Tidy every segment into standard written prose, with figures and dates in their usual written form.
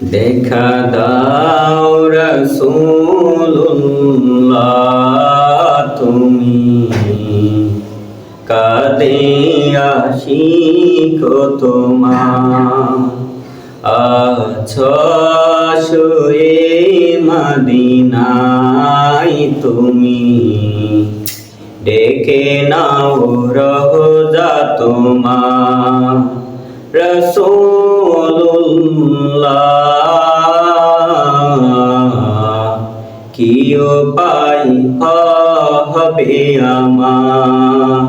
দেখা দাও রাসূলুল্লাহ তুমি কাঁদে আশিক তোমার আছো শুয়ে মদিনায় তুমি ডেকে নাও রওজা তোমার রাসূলুল্লাহ কি উপায় হবে আমার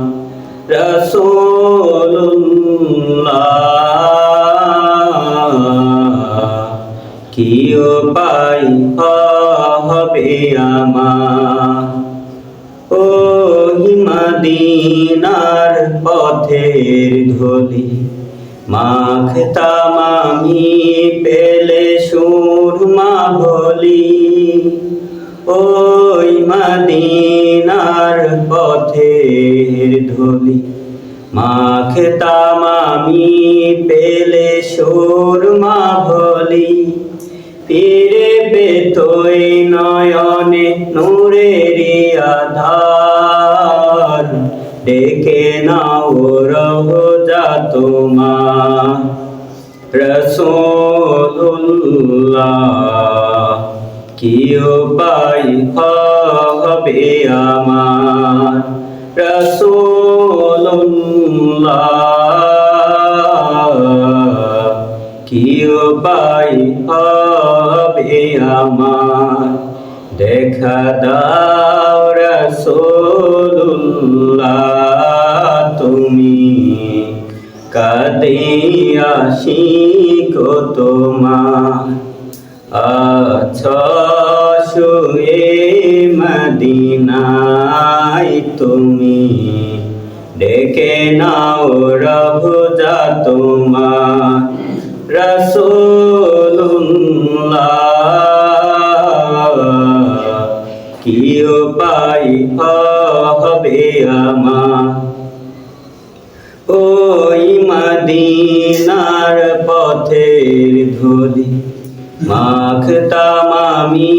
রাসূলুল্লাহ কি উপায় হবে আমার ওই মদিনার পথের ধুলি মাখতাম আমি পেলে সুরমা ভোলি ওই মদিনার পথের ধুলি মাখতাম আমি পেলে সুরমা ভোলি ফিরে পেতই নয়নে নূরেরি আধার ডেকে নাও রওজা তোমার রাসূলুল্লাহ কি উপায় হবে আমার রাসূলুল্লাহ কি উপায় হবে আমার দেখা দাও রাসূলুল্লাহ তুমি কাঁদে আশিক তোমার আছো শুয়ে মদিনায় তুমি ডেকে নাও রওজা তোমার রাসূলুল্লাহ কি উপায় হবে আমার ওই মদিনার পথের ধুলি মাখতাম আমি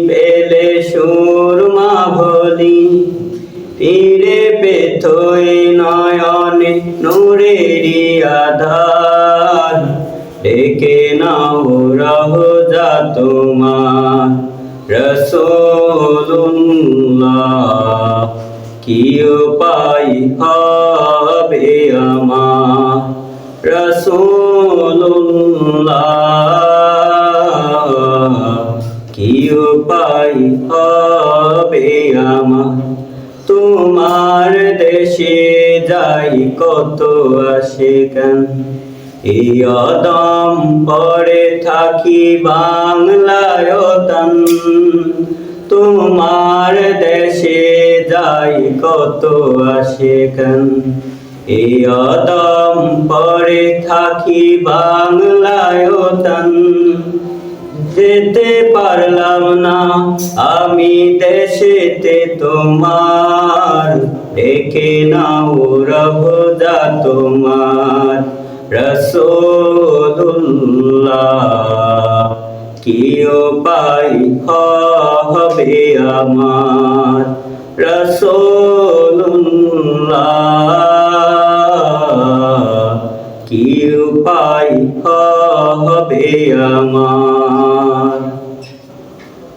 পেলে সুরমা ভোলি ফিরে পেতই নয়নে নূরেরি আধার ডেকে নাও রওজা তোমার রাসূলুল্লাহ কি উপায় হবে আমার রাসূলুল্লাহ কি উপায় হবে আমার তোমার দেশে যাই কত আশিকান এই অদম পড়ে থাকি বাংলায় তন তোমার দেশে যাই কত আশিকান এই অদম পড়ে থাকি বাংলায় তন যেতে পারলাম না আমি দেশেতে তোমার ডেকে নাও রওজা তোমার রাসূলুল্লাহ কি উপায় হবে আমার রাসূলুল্লাহ কি উপায় হবে আমার